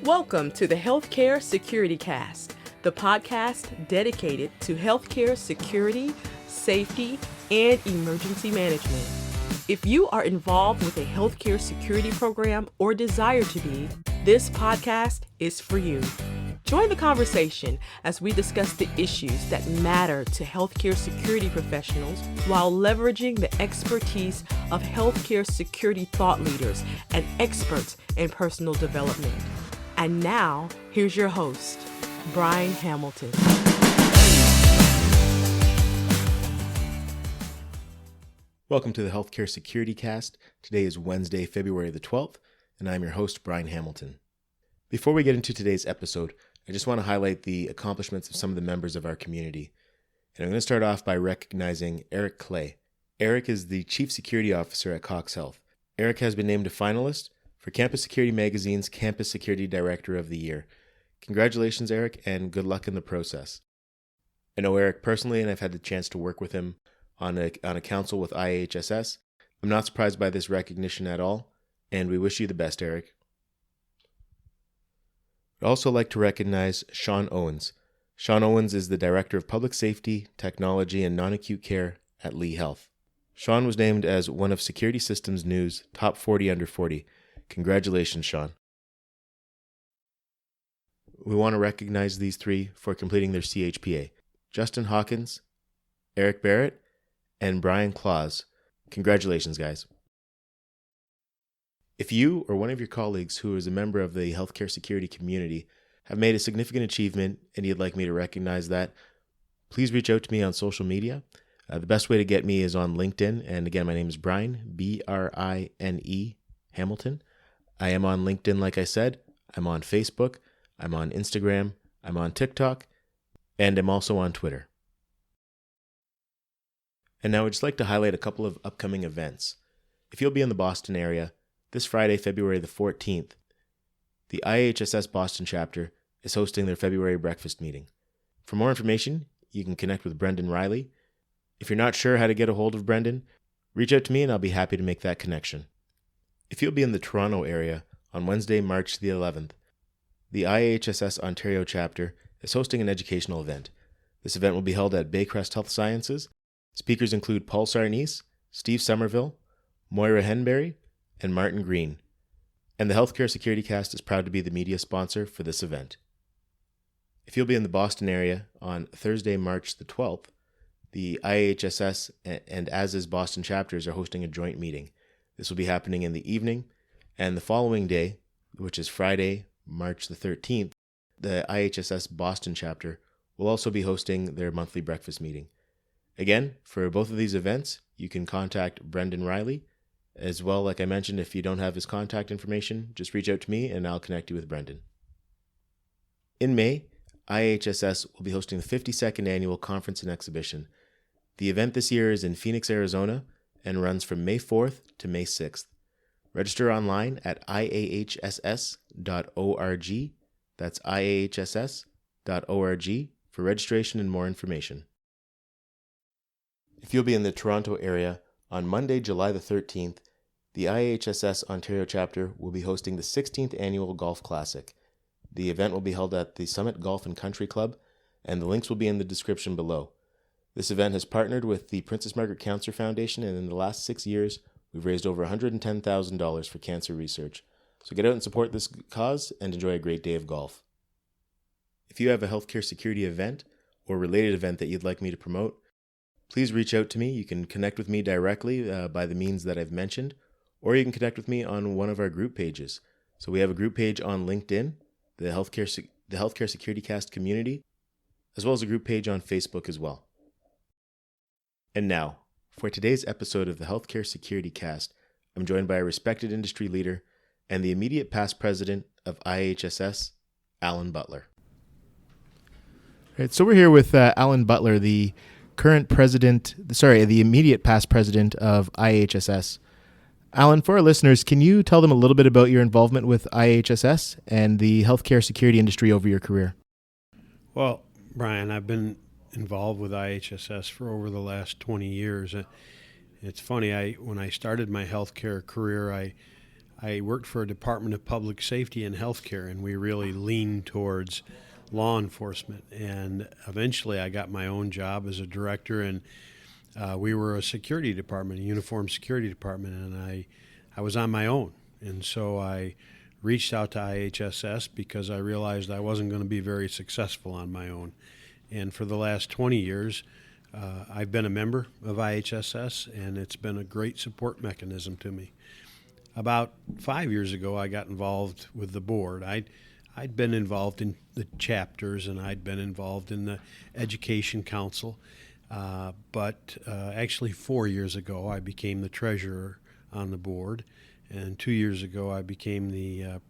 Welcome to the Healthcare Security Cast, the podcast dedicated to healthcare security, safety, and emergency management. If you are involved with a healthcare security program or desire to be, this podcast is for you. Join the conversation as we discuss the issues that matter to healthcare security professionals while leveraging the expertise of healthcare security thought leaders and experts in personal development. And now, here's your host, Brian Hamilton. Welcome to the Healthcare Security Cast. Today is Wednesday, February the 12th, and I'm your host, Brian Hamilton. Before we get into today's episode, I just want to highlight the accomplishments of some of the members of our community. And I'm going to start off by recognizing Eric Clay. Eric is the Chief Security Officer at Cox Health. Eric has been named a finalist for Campus Security Magazine's Campus Security Director of the Year. Congratulations, Eric, and good luck in the process. I know Eric personally, and I've had the chance to work with him on a council with IAHSS. I'm not surprised by this recognition at all, and we wish you the best, Eric. I'd also like to recognize Sean Owens. Sean Owens is the Director of Public Safety, Technology, and Non-Acute Care at Lee Health. Sean was named as one of Security Systems News' Top 40 Under 40. Congratulations, Sean. We want to recognize these three for completing their CHPA. Justin Hawkins, Eric Barrett, and Brian Claus. Congratulations, guys. If you or one of your colleagues who is a member of the healthcare security community have made a significant achievement and you'd like me to recognize that, please reach out to me on social media. The best way to get me is on LinkedIn. And again, my name is Brian, B-R-I-N-E, Hamilton. I am on LinkedIn, like I said. I'm on Facebook. I'm on Instagram. I'm on TikTok. And I'm also on Twitter. And now I'd just like to highlight a couple of upcoming events. If you'll be in the Boston area, this Friday, February the 14th, the IAHSS Boston chapter is hosting their February breakfast meeting. For more information, you can connect with Brendan Riley. If you're not sure how to get a hold of Brendan, reach out to me and I'll be happy to make that connection. If you'll be in the Toronto area on Wednesday, March the 11th, the IAHSS Ontario chapter is hosting an educational event. This event will be held at Baycrest Health Sciences. Speakers include Paul Sarnice, Steve Somerville, Moira Henberry, and Martin Green. And the Healthcare Security Cast is proud to be the media sponsor for this event. If you'll be in the Boston area on Thursday, March the 12th, the IAHSS and ASIS Boston chapters are hosting a joint meeting. This will be happening in the evening, and the following day, which is Friday, March the 13th, the IAHSS Boston chapter will also be hosting their monthly breakfast meeting. Again, for both of these events, you can contact Brendan Riley. As well, like I mentioned, if you don't have his contact information, just reach out to me and I'll connect you with Brendan. In May, IAHSS will be hosting the 52nd Annual Conference and Exhibition. The event this year is in Phoenix, Arizona, and runs from May 4th to May 6th. Register online at iahss.org. That's iahss.org for registration and more information. If you'll be in the Toronto area, on Monday, July the 13th, the IAHSS Ontario chapter will be hosting the 16th Annual Golf Classic. The event will be held at the Summit Golf and Country Club, and the links will be in the description below. This event has partnered with the Princess Margaret Cancer Foundation, and in the last 6 years, we've raised over $110,000 for cancer research. So get out and support this cause and enjoy a great day of golf. If you have a healthcare security event or related event that you'd like me to promote, please reach out to me. You can connect with me directly by the means that I've mentioned, or you can connect with me on one of our group pages. So we have a group page on LinkedIn, the Healthcare Security Cast community, as well as a group page on Facebook as well. And now, for today's episode of the Healthcare Security Cast, I'm joined by a respected industry leader and the immediate past president of IAHSS, Alan Butler. All right, so we're here with Alan Butler, the immediate past president of IAHSS. Alan, for our listeners, can you tell them a little bit about your involvement with IAHSS and the healthcare security industry over your career? Well, Brian, I've been involved with IAHSS for over the last 20 years. It's funny, when I started my healthcare career, I I worked for a Department of Public Safety and Healthcare, and we really leaned towards law enforcement. And eventually I got my own job as a director, and we were a security department, a uniform security department, and I was on my own. And so I reached out to IHSS because I realized I wasn't going to be very successful on my own. And for the last 20 years, I've been a member of IHSS, and it's been a great support mechanism to me. About 5 years ago, I got involved with the board. I'd been involved in the chapters, and I'd been involved in the Education Council. But actually 4 years ago, I became the treasurer on the board. And 2 years ago, I became the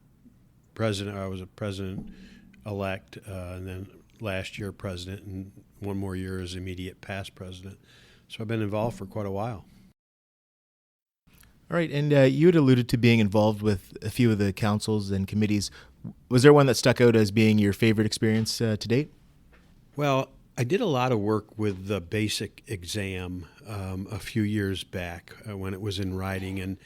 president. I was a president-elect, and then last year president, and one more year as immediate past president. So I've been involved for quite a while. All right, and you had alluded to being involved with a few of the councils and committees. Was there one that stuck out as being your favorite experience to date? Well, I did a lot of work with the basic exam a few years back when it was in writing, and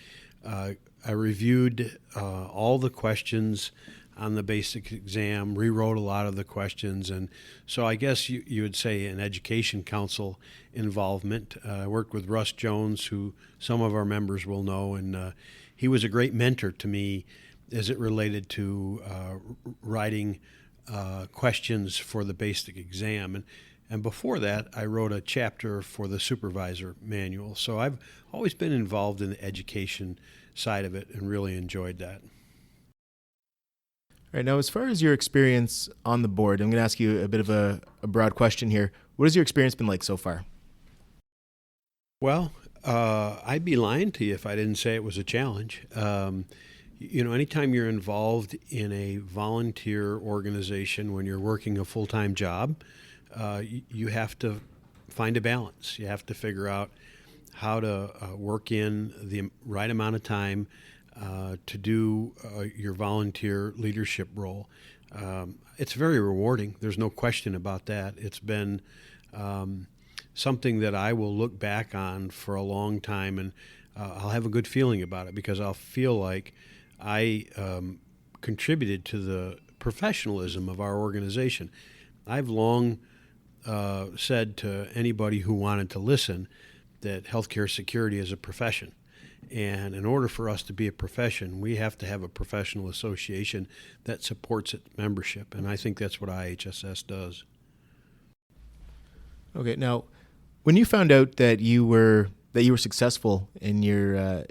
I reviewed all the questions on the basic exam, rewrote a lot of the questions, and so I guess you would say an education council involvement. I worked with Russ Jones, who some of our members will know, and he was a great mentor to me as it related to writing questions for the basic exam. And before that, I wrote a chapter for the supervisor manual. So I've always been involved in the education side of it and really enjoyed that. All right, now as far as your experience on the board, I'm going to ask you a bit of a broad question here. What has your experience been like so far? Well, I'd be lying to you if I didn't say it was a challenge. Anytime you're involved in a volunteer organization when you're working a full-time job, you have to find a balance. You have to figure out how to work in the right amount of time to do your volunteer leadership role. It's very rewarding. There's no question about that. It's been something that I will look back on for a long time, and I'll have a good feeling about it because I'll feel like I contributed to the professionalism of our organization. I've long said to anybody who wanted to listen that healthcare security is a profession. And in order for us to be a profession, we have to have a professional association that supports its membership. And I think that's what IHSS does. Okay, now, when you found out that you were successful in your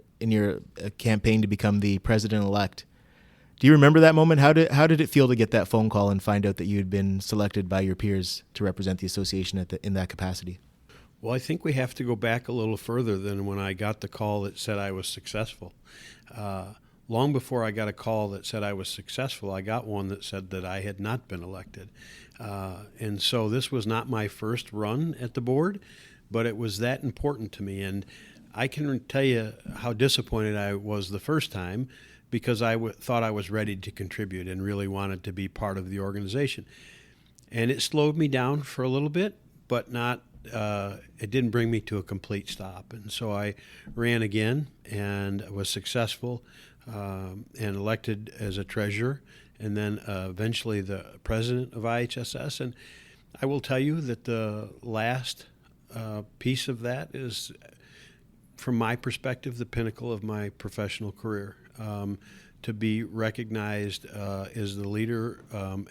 campaign to become the president-elect, do you remember that moment? How did it feel to get that phone call and find out that you had been selected by your peers to represent the association in that capacity? Well, I think we have to go back a little further than when I got the call that said I was successful. Long before I got a call that said I was successful, I got one that said that I had not been elected. And so this was not my first run at the board, but it was that important to me. And I can tell you how disappointed I was the first time because I thought I was ready to contribute and really wanted to be part of the organization. And it slowed me down for a little bit, but not. It didn't bring me to a complete stop. And so I ran again and was successful and elected as a treasurer and then eventually the president of IHSS. And I will tell you that the last piece of that is, from my perspective, the pinnacle of my professional career. To be recognized as the leader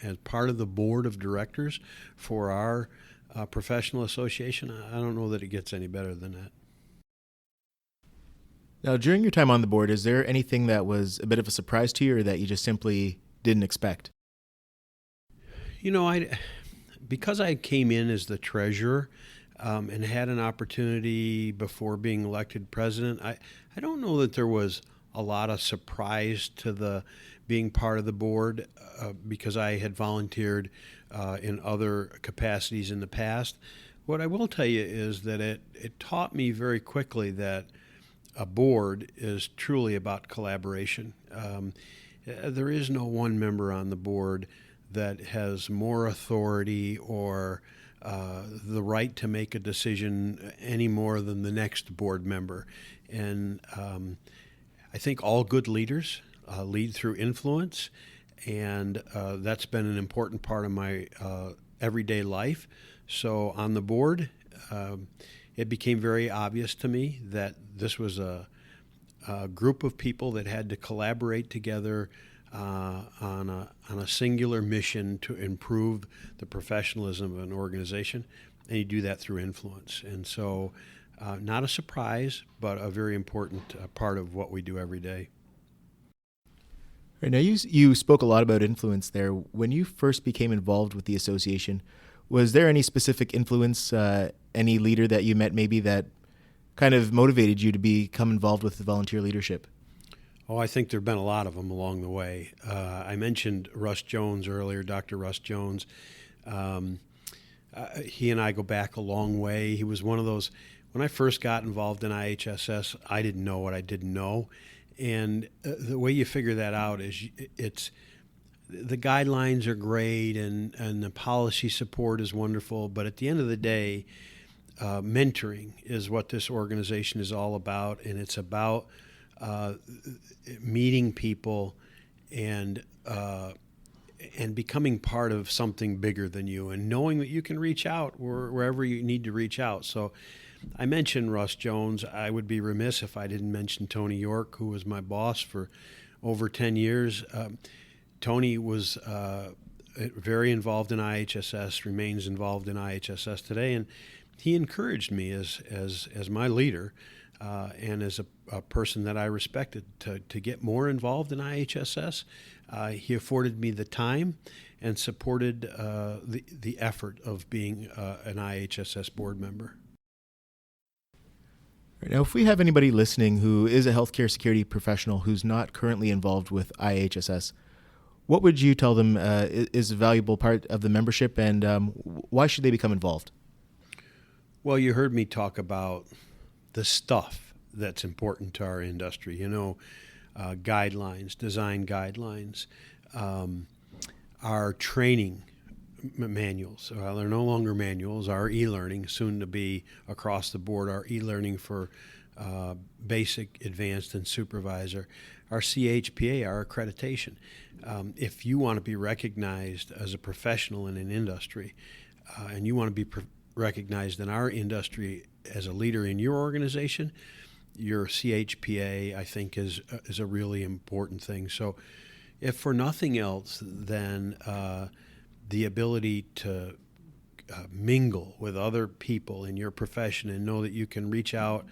as part of the board of directors for our professional association, I don't know that it gets any better than that. Now, during your time on the board, is there anything that was a bit of a surprise to you or that you just simply didn't expect? Because I came in as the treasurer and had an opportunity before being elected president, I don't know that there was a lot of surprise to the being part of the board because I had volunteered in other capacities in the past. What I will tell you is that it taught me very quickly that a board is truly about collaboration. There is no one member on the board that has more authority or the right to make a decision any more than the next board member. And I think all good leaders lead through influence, and that's been an important part of my everyday life. So on the board, it became very obvious to me that this was a group of people that had to collaborate together on a singular mission to improve the professionalism of an organization, and you do that through influence. And so, not a surprise, but a very important part of what we do every day. Right, now, you spoke a lot about influence there. When you first became involved with the association, was there any specific influence, any leader that you met maybe that kind of motivated you to become involved with the volunteer leadership? Oh, I think there have been a lot of them along the way. I mentioned Russ Jones earlier, Dr. Russ Jones. He and I go back a long way. He was one of those, when I first got involved in IHSS, I didn't know what I didn't know. And the way you figure that out is the guidelines are great and the policy support is wonderful, but at the end of the day, mentoring is what this organization is all about, and it's about meeting people and becoming part of something bigger than you, and knowing that you can reach out wherever you need to reach out. So I mentioned Russ Jones. I would be remiss if I didn't mention Tony York, who was my boss for over 10 years. Tony was very involved in IHSS, remains involved in IHSS today, and he encouraged me as my leader and as a person that I respected to get more involved in IHSS. He afforded me the time and supported the effort of being an IHSS board member. Right, now, if we have anybody listening who is a healthcare security professional who's not currently involved with IAHSS, what would you tell them is a valuable part of the membership, and why should they become involved? Well, you heard me talk about the stuff that's important to our industry. Guidelines, design guidelines, our training manuals. They're no longer manuals. Our e-learning, soon to be across the board, our e-learning for basic, advanced, and supervisor. Our CHPA, our accreditation. If you want to be recognized as a professional in an industry, and you want to be recognized in our industry as a leader in your organization, your CHPA, I think, is a really important thing. So if for nothing else, then the ability to mingle with other people in your profession and know that you can reach out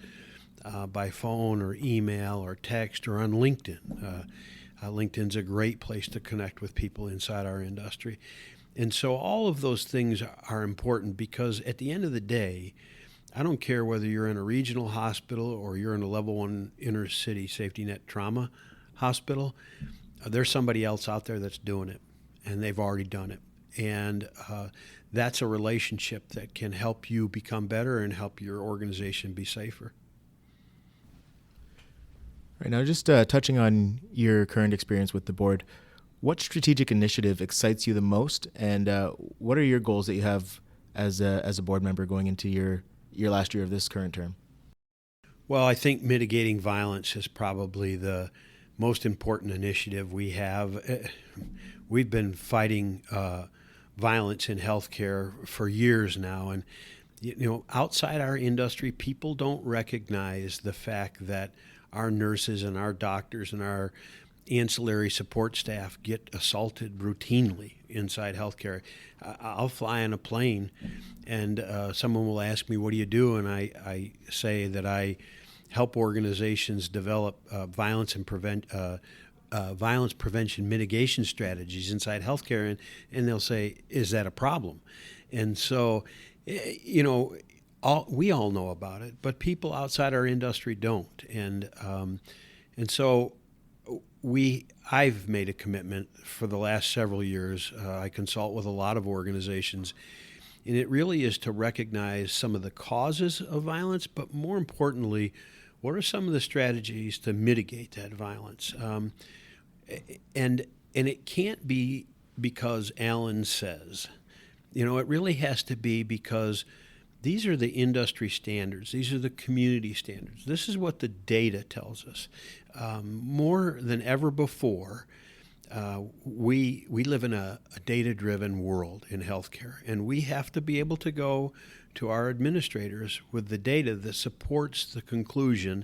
by phone or email or text or on LinkedIn. LinkedIn's a great place to connect with people inside our industry. And so all of those things are important because at the end of the day, I don't care whether you're in a regional hospital or you're in a level 1 inner city safety net trauma hospital, there's somebody else out there that's doing it, and they've already done it. And that's a relationship that can help you become better and help your organization be safer. Right now, just touching on your current experience with the board, what strategic initiative excites you the most, and what are your goals that you have as a board member going into your last year of this current term? Well, I think mitigating violence is probably the most important initiative we have. We've been fighting violence in healthcare for years now, and outside our industry, people don't recognize the fact that our nurses and our doctors and our ancillary support staff get assaulted routinely inside healthcare. I'll fly on a plane and someone will ask me, what do you do? And I say that I help organizations develop violence prevention mitigation strategies inside healthcare, and they'll say, is that a problem? And so, we all know about it, but people outside our industry don't. And so I've made a commitment for the last several years. I consult with a lot of organizations, and it really is to recognize some of the causes of violence, but more importantly, what are some of the strategies to mitigate that violence? And it can't be because Alan says. It really has to be because These are the industry standards. These are the community standards. This is what the data tells us. More than ever before, we live in a data-driven world in healthcare, and we have to be able to go to our administrators with the data that supports the conclusion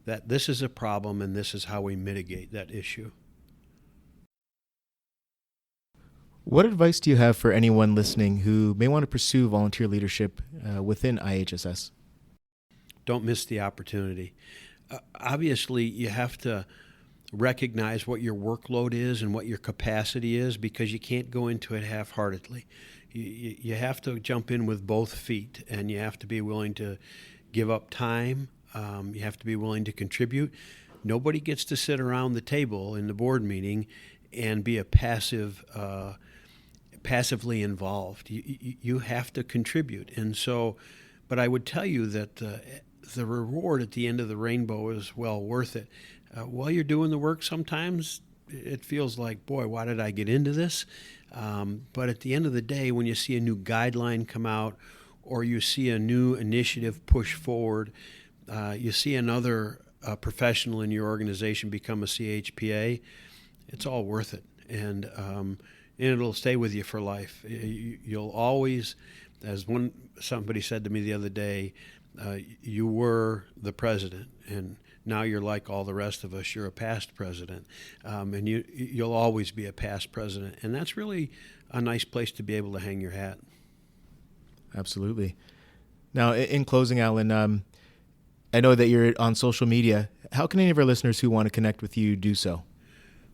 that this is a problem and this is how we mitigate that issue. What advice do you have for anyone listening who may want to pursue volunteer leadership within IHSS? Don't miss the opportunity. Obviously, you have to recognize what your workload is and what your capacity is, because you can't go into it half-heartedly. You have to jump in with both feet, and you have to be willing to give up time. You have to be willing to contribute. Nobody gets to sit around the table in the board meeting and be a passively involved. You have to contribute. And so, but I would tell you that the reward at the end of the rainbow is well worth it. While you're doing the work, sometimes it feels like, boy, why did I get into this? But at the end of the day, when you see a new guideline come out, or you see a new initiative push forward, you see another professional in your organization become a CHPA, it's all worth it. And it'll stay with you for life. You'll always, as somebody said to me the other day, you were the president, and now you're like all the rest of us. You're a past president, and you'll always be a past president. And that's really a nice place to be able to hang your hat. Absolutely. Now, in closing, Alan, I know that you're on social media. How can any of our listeners who want to connect with you do so?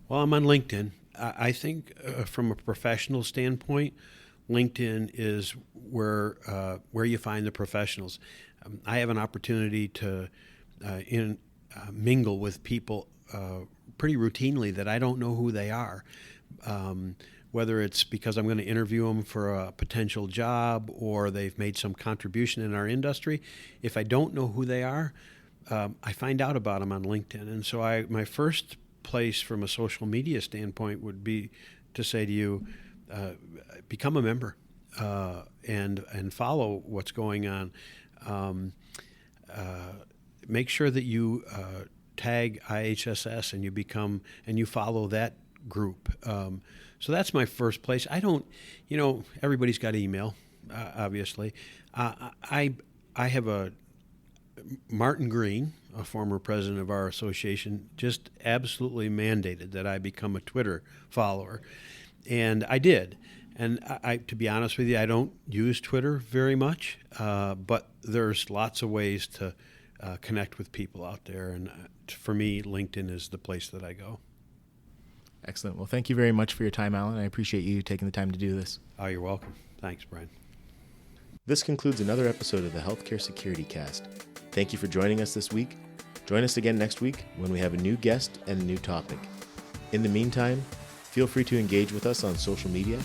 Well, I'm on LinkedIn. I think from a professional standpoint, LinkedIn is where you find the professionals. I have an opportunity to mingle with people pretty routinely that I don't know who they are, whether it's because I'm going to interview them for a potential job or they've made some contribution in our industry. If I don't know who they are, I find out about them on LinkedIn. And so my first place from a social media standpoint would be to say to you, become a member and follow what's going on. Make sure that you tag IHSS and you follow that group. So that's my first place. I don't, everybody's got email, obviously. I have a Martin Green, a former president of our association, just absolutely mandated that I become a Twitter follower. And I did. And I, to be honest with you, I don't use Twitter very much, but there's lots of ways to connect with people out there. And for me, LinkedIn is the place that I go. Excellent. Well, thank you very much for your time, Alan. I appreciate you taking the time to do this. Oh, you're welcome. Thanks, Brian. This concludes another episode of the Healthcare Security Cast. Thank you for joining us this week. Join us again next week when we have a new guest and a new topic. In the meantime, feel free to engage with us on social media.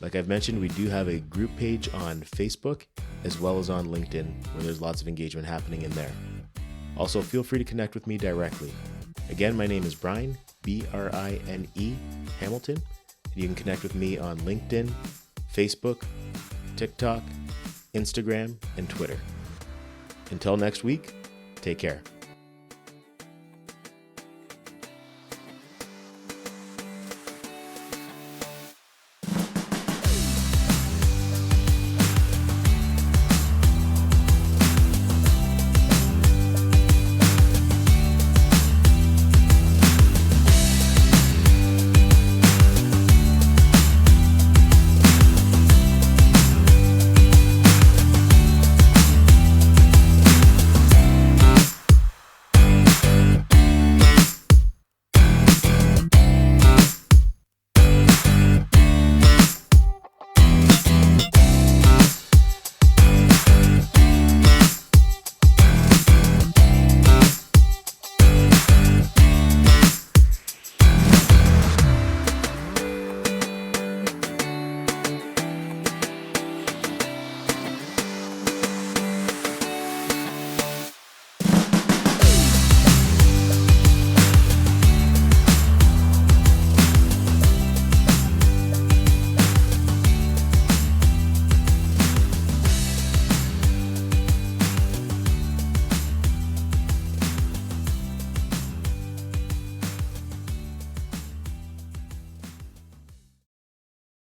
Like I've mentioned, we do have a group page on Facebook as well as on LinkedIn, where there's lots of engagement happening in there. Also, feel free to connect with me directly. Again, my name is Brian, B-R-I-N-E, Hamilton. You can connect with me on LinkedIn, Facebook, TikTok, Instagram, and Twitter. Until next week, take care.